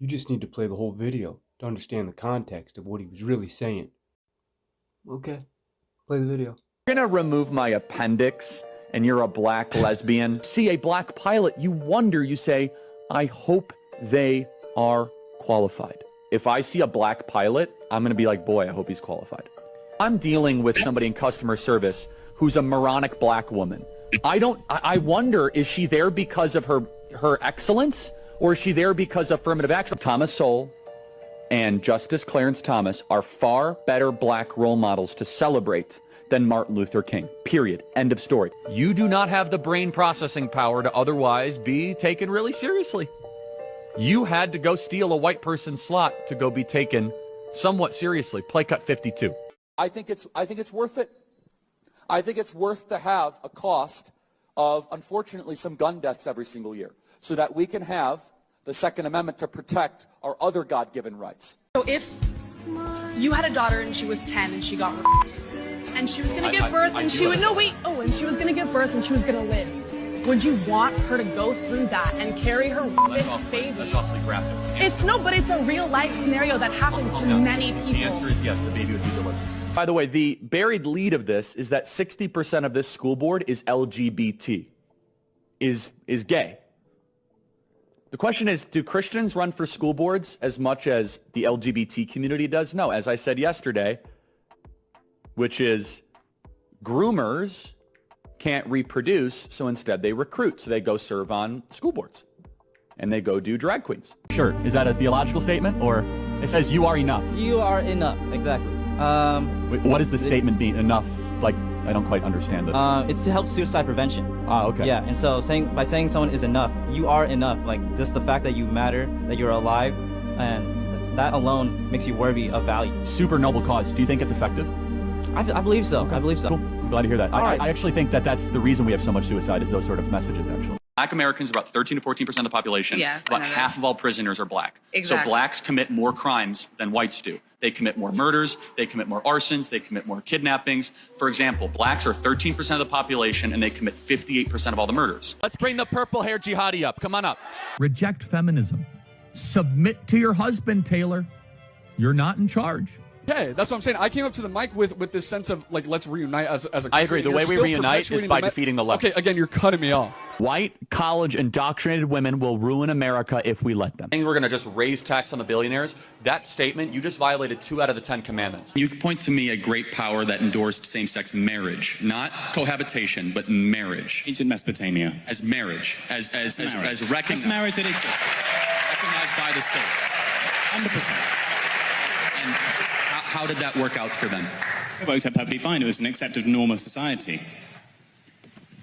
You just need to play the whole video to understand the context of what he was really saying. Okay, play the video. You're gonna remove my appendix and you're a black lesbian. See a black pilot, you wonder, you say, I hope they are qualified. If I see a black pilot, I'm gonna be like, boy, I hope he's qualified. I'm dealing with somebody in customer service who's a moronic black woman. I wonder, is she there because of her excellence, or is she there because of affirmative action? Thomas Sowell and Justice Clarence Thomas are far better black role models to celebrate than Martin Luther King, period. End of story. You do not have the brain processing power to otherwise be taken really seriously. You had to go steal a white person's slot to go be taken somewhat seriously. Play cut 52. I think it's worth it. I think it's worth to have a cost of, unfortunately, some gun deaths every single year so that we can have the Second Amendment to protect our other God-given rights. So if you had a daughter and she was 10 and she got raped and she was going to give birth and she would, and she was going to give birth and she was going to live, would you want her to go through that and carry her baby? That's awfully graphic. But it's a real life scenario that happens to many people. The answer is yes, the baby would be delivered. By the way, the buried lead of this is that 60% of this school board is LGBT, is gay. The question is, do Christians run for school boards as much as the LGBT community does? No, as I said yesterday, which is groomers can't reproduce, so instead they recruit. So they go serve on school boards and they go do drag queens. Sure. Is that a theological statement, or it says you are enough? You are enough, exactly. What does the statement mean? Enough? Like, I don't quite understand it. It's to help suicide prevention. Ah, okay. Yeah, and so by saying someone is enough, you are enough. Like, just the fact that you matter, that you're alive, and that alone makes you worthy of value. Super noble cause. Do you think it's effective? I believe so. Okay. I believe so. Cool. I'm glad to hear that. I actually think that that's the reason we have so much suicide, is those sort of messages, actually. Black Americans are about 13 to 14% of the population. Yes, about half of all prisoners are black. Exactly. So blacks commit more crimes than whites do. They commit more murders, they commit more arsons, they commit more kidnappings. For example, blacks are 13% of the population and they commit 58% of all the murders. Let's bring the purple hair jihadi up. Come on up. Reject feminism. Submit to your husband, Taylor. You're not in charge. Okay, that's what I'm saying. I came up to the mic with this sense of, like, let's reunite as a country. I agree. The way we reunite is by defeating the left. Okay, again, you're cutting me off. White, college, indoctrinated women will ruin America if we let them. We're going to just raise tax on the billionaires. That statement, you just violated 2 out of the 10 commandments. You point to me a great power that endorsed same-sex marriage, not cohabitation, but marriage. Ancient Mesopotamia. As marriage, as recognized. As marriage that exists. Recognized by the state. 100%. And how did that work out for them? It worked out perfectly fine. It was an accepted norm of society.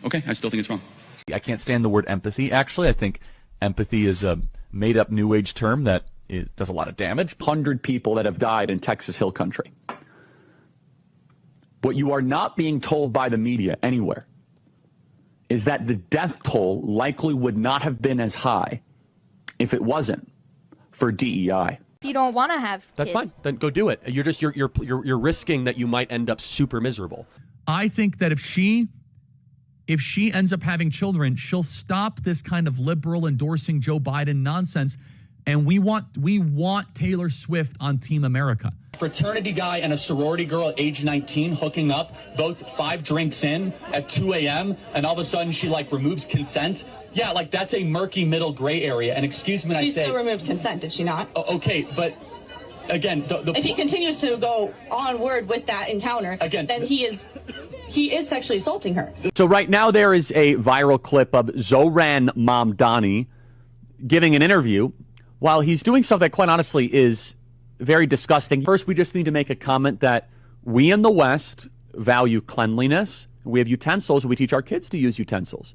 Okay, I still think it's wrong. I can't stand the word empathy. Actually, I think empathy is a made-up New Age term that does a lot of damage. 100 people that have died in Texas Hill Country. What you are not being told by the media anywhere is that the death toll likely would not have been as high if it wasn't for DEI. You don't want to have kids. That's fine. Then go do it. You're risking that you might end up super miserable. I think that if she ends up having children, she'll stop this kind of liberal endorsing Joe Biden nonsense. And we want Taylor Swift on Team America. Fraternity guy and a sorority girl at age 19 hooking up, both 5 drinks in at 2 a.m. and all of a sudden she like removes consent. Yeah, like that's a murky middle gray area. And excuse me when I say... She still removed consent, did she not? Okay, but again... if he continues to go onward with that encounter, again, then he is sexually assaulting her. So right now there is a viral clip of Zohran Mamdani giving an interview while he's doing something that quite honestly is very disgusting. First, we just need to make a comment that we in the West value cleanliness. We have utensils, and we teach our kids to use utensils.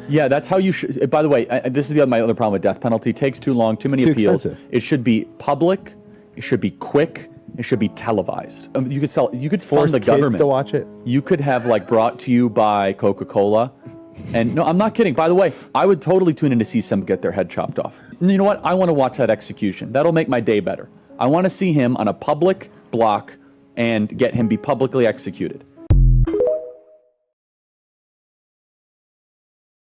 Yeah, that's how you should. By the way, this is my other problem with death penalty. It takes too long, too many appeals. Expensive. It should be public. It should be quick. It should be televised. You could fund the government to watch it. You could have like brought to you by Coca-Cola. And no, I'm not kidding. By the way, I would totally tune in to see some get their head chopped off. And you know what? I want to watch that execution. That'll make my day better. I want to see him on a public block and get him be publicly executed.